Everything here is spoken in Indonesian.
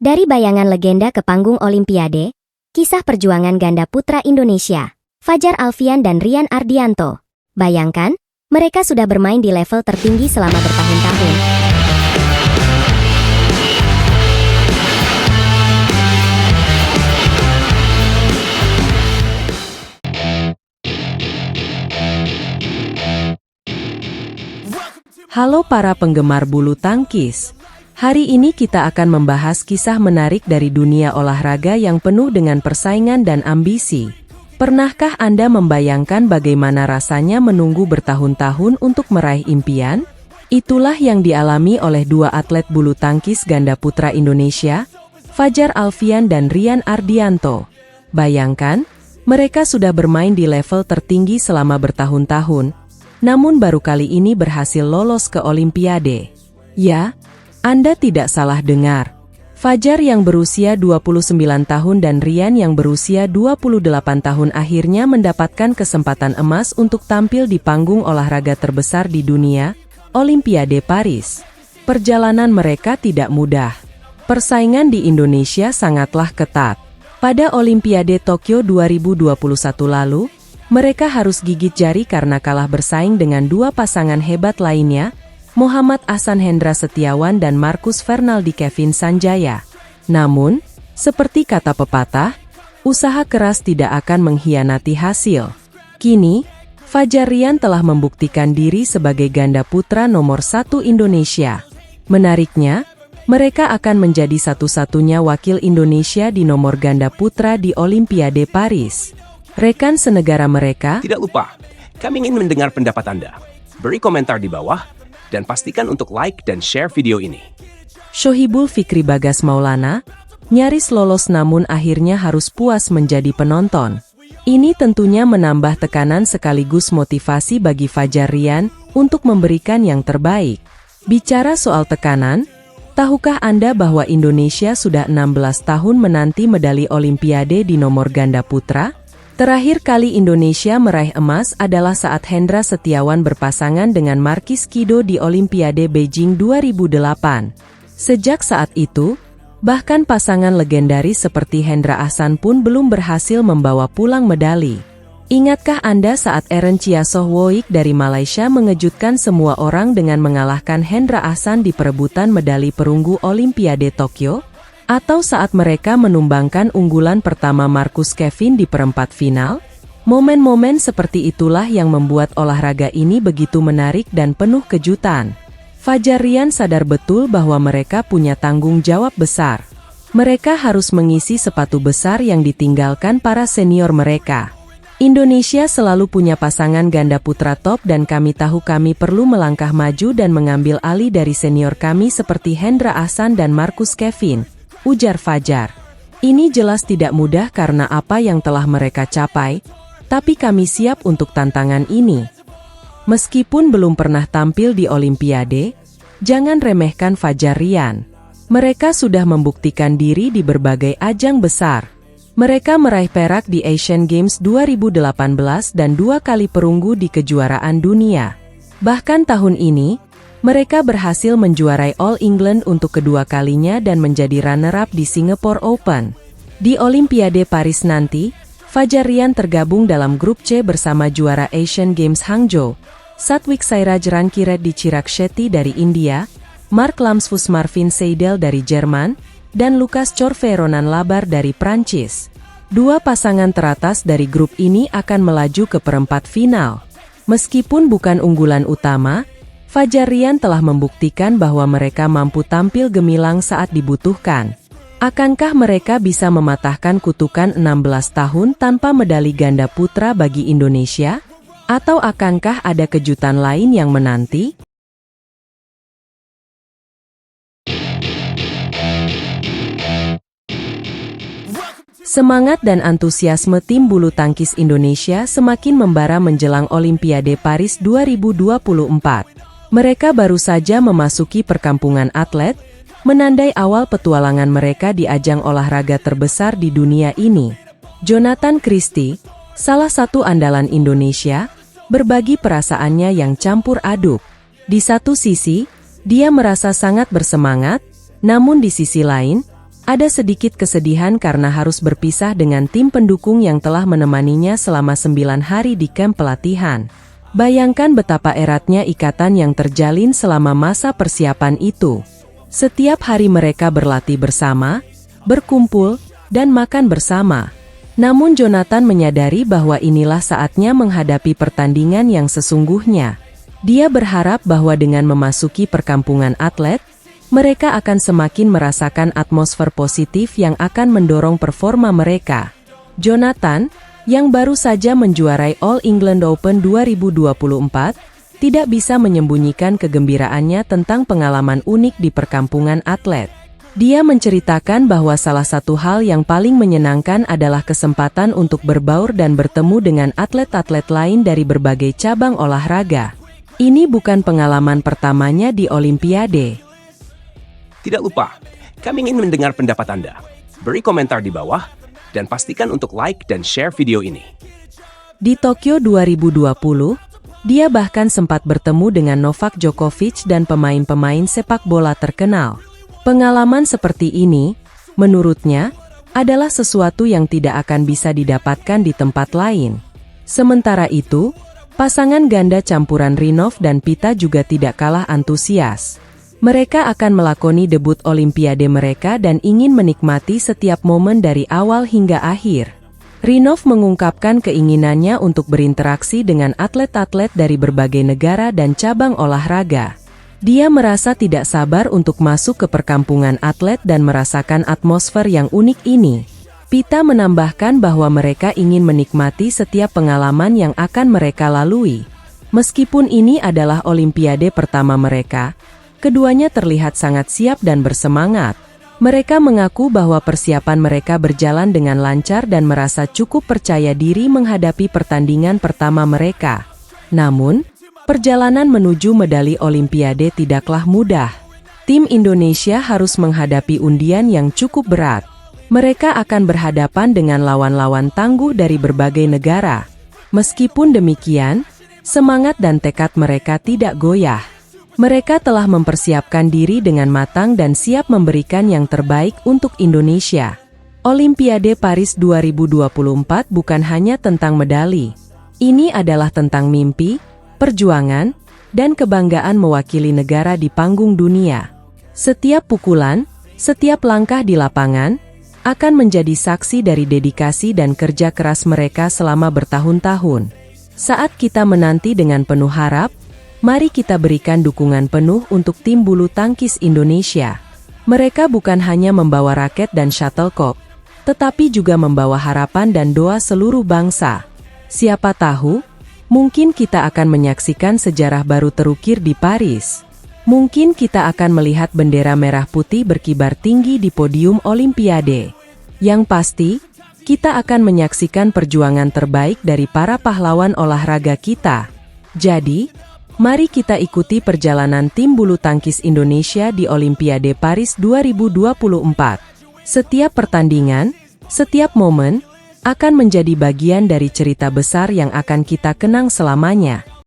Dari bayangan legenda ke panggung Olimpiade, kisah perjuangan ganda putra Indonesia, Fajar Alfian dan Rian Ardianto. Bayangkan, mereka sudah bermain di level tertinggi selama bertahun-tahun. Halo para penggemar bulu tangkis. Hari ini kita akan membahas kisah menarik dari dunia olahraga yang penuh dengan persaingan dan ambisi. Pernahkah Anda membayangkan bagaimana rasanya menunggu bertahun-tahun untuk meraih impian? Itulah yang dialami oleh dua atlet bulu tangkis ganda putra Indonesia, Fajar Alfian dan Rian Ardianto. Bayangkan, mereka sudah bermain di level tertinggi selama bertahun-tahun, namun baru kali ini berhasil lolos ke Olimpiade. Ya, Anda tidak salah dengar. Fajar yang berusia 29 tahun dan Rian yang berusia 28 tahun akhirnya mendapatkan kesempatan emas untuk tampil di panggung olahraga terbesar di dunia, Olimpiade Paris. Perjalanan mereka tidak mudah. Persaingan di Indonesia sangatlah ketat. Pada Olimpiade Tokyo 2021 lalu, mereka harus gigit jari karena kalah bersaing dengan dua pasangan hebat lainnya, Muhammad Ahsan Hendra Setiawan dan Marcus Fernaldi Kevin Sanjaya. Namun, seperti kata pepatah, usaha keras tidak akan mengkhianati hasil. Kini, Fajar Rian telah membuktikan diri sebagai ganda putra nomor 1 Indonesia. Menariknya, mereka akan menjadi satu-satunya wakil Indonesia di nomor ganda putra di Olimpiade Paris. Rekan senegara mereka, tidak lupa, kami ingin mendengar pendapat Anda. Beri komentar di bawah, dan pastikan untuk like dan share video ini. Shohibul Fikri Bagas Maulana, nyaris lolos namun akhirnya harus puas menjadi penonton. Ini tentunya menambah tekanan sekaligus motivasi bagi Fajar Rian untuk memberikan yang terbaik. Bicara soal tekanan, tahukah Anda bahwa Indonesia sudah 16 tahun menanti medali Olimpiade di nomor ganda putra? Terakhir kali Indonesia meraih emas adalah saat Hendra Setiawan berpasangan dengan Markis Kido di Olimpiade Beijing 2008. Sejak saat itu, bahkan pasangan legendaris seperti Hendra Ahsan pun belum berhasil membawa pulang medali. Ingatkah Anda saat Eren Chiasohwoik dari Malaysia mengejutkan semua orang dengan mengalahkan Hendra Ahsan di perebutan medali perunggu Olimpiade Tokyo? Atau saat mereka menumbangkan unggulan pertama Marcus Kevin di perempat final? Momen-momen seperti itulah yang membuat olahraga ini begitu menarik dan penuh kejutan. Fajar Rian sadar betul bahwa mereka punya tanggung jawab besar. Mereka harus mengisi sepatu besar yang ditinggalkan para senior mereka. Indonesia selalu punya pasangan ganda putra top dan kami tahu kami perlu melangkah maju dan mengambil alih dari senior kami seperti Hendra Ahsan dan Marcus Kevin, ujar Fajar. Ini jelas tidak mudah karena apa yang telah mereka capai, tapi kami siap untuk tantangan ini. Meskipun belum pernah tampil di Olimpiade, jangan remehkan Fajar Rian. Mereka sudah membuktikan diri di berbagai ajang besar. Mereka meraih perak di Asian Games 2018 dan 2 kali perunggu di kejuaraan dunia. Bahkan tahun ini, mereka berhasil menjuarai All England untuk kedua kalinya dan menjadi runner-up di Singapore Open. Di Olimpiade Paris nanti, Fajar Rian tergabung dalam grup C bersama juara Asian Games Hangzhou, Satwik Sairaj Rankireddy Chirag Shetty dari India, Mark Lamsfus Marvin Seidel dari Jerman, dan Lucas Corve Ronan Labar dari Prancis. Dua pasangan teratas dari grup ini akan melaju ke perempat final. Meskipun bukan unggulan utama, Fajar Rian telah membuktikan bahwa mereka mampu tampil gemilang saat dibutuhkan. Akankah mereka bisa mematahkan kutukan 16 tahun tanpa medali ganda putra bagi Indonesia? Atau akankah ada kejutan lain yang menanti? Semangat dan antusiasme tim bulu tangkis Indonesia semakin membara menjelang Olimpiade Paris 2024. Mereka baru saja memasuki perkampungan atlet, menandai awal petualangan mereka di ajang olahraga terbesar di dunia ini. Jonathan Christie, salah satu andalan Indonesia, berbagi perasaannya yang campur aduk. Di satu sisi, dia merasa sangat bersemangat, namun di sisi lain, Ada sedikit kesedihan karena harus berpisah dengan tim pendukung yang telah menemaninya selama 9 hari di kamp pelatihan. Bayangkan betapa eratnya ikatan yang terjalin selama masa persiapan itu. Setiap hari mereka berlatih bersama, berkumpul, dan makan bersama. Namun Jonathan menyadari bahwa inilah saatnya menghadapi pertandingan yang sesungguhnya. Dia berharap bahwa dengan memasuki perkampungan atlet, mereka akan semakin merasakan atmosfer positif yang akan mendorong performa mereka. Jonathan, yang baru saja menjuarai All England Open 2024, tidak bisa menyembunyikan kegembiraannya tentang pengalaman unik di perkampungan atlet. Dia menceritakan bahwa salah satu hal yang paling menyenangkan adalah kesempatan untuk berbaur dan bertemu dengan atlet-atlet lain dari berbagai cabang olahraga. Ini bukan pengalaman pertamanya di Olimpiade. Tidak lupa, kami ingin mendengar pendapat Anda. Beri komentar di bawah, dan pastikan untuk like dan share video ini. Di Tokyo 2020, dia bahkan sempat bertemu dengan Novak Djokovic dan pemain-pemain sepak bola terkenal. Pengalaman seperti ini, menurutnya, adalah sesuatu yang tidak akan bisa didapatkan di tempat lain. Sementara itu, pasangan ganda campuran Rinov dan Pita juga tidak kalah antusias. Mereka akan melakoni debut Olimpiade mereka dan ingin menikmati setiap momen dari awal hingga akhir. Rinov mengungkapkan keinginannya untuk berinteraksi dengan atlet-atlet dari berbagai negara dan cabang olahraga. Dia merasa tidak sabar untuk masuk ke perkampungan atlet dan merasakan atmosfer yang unik ini. Pita menambahkan bahwa mereka ingin menikmati setiap pengalaman yang akan mereka lalui. Meskipun ini adalah Olimpiade pertama mereka, keduanya terlihat sangat siap dan bersemangat. Mereka mengaku bahwa persiapan mereka berjalan dengan lancar dan merasa cukup percaya diri menghadapi pertandingan pertama mereka. Namun, perjalanan menuju medali Olimpiade tidaklah mudah. Tim Indonesia harus menghadapi undian yang cukup berat. Mereka akan berhadapan dengan lawan-lawan tangguh dari berbagai negara. Meskipun demikian, semangat dan tekad mereka tidak goyah. Mereka telah mempersiapkan diri dengan matang dan siap memberikan yang terbaik untuk Indonesia. Olimpiade Paris 2024 bukan hanya tentang medali. Ini adalah tentang mimpi, perjuangan, dan kebanggaan mewakili negara di panggung dunia. Setiap pukulan, setiap langkah di lapangan, akan menjadi saksi dari dedikasi dan kerja keras mereka selama bertahun-tahun. Saat kita menanti dengan penuh harap, mari kita berikan dukungan penuh untuk tim bulu tangkis Indonesia. Mereka bukan hanya membawa raket dan shuttlecock, tetapi juga membawa harapan dan doa seluruh bangsa. Siapa tahu, mungkin kita akan menyaksikan sejarah baru terukir di Paris. Mungkin kita akan melihat bendera merah putih berkibar tinggi di podium Olimpiade. Yang pasti, kita akan menyaksikan perjuangan terbaik dari para pahlawan olahraga kita. Jadi, mari kita ikuti perjalanan tim bulu tangkis Indonesia di Olimpiade Paris 2024. Setiap pertandingan, setiap momen, akan menjadi bagian dari cerita besar yang akan kita kenang selamanya.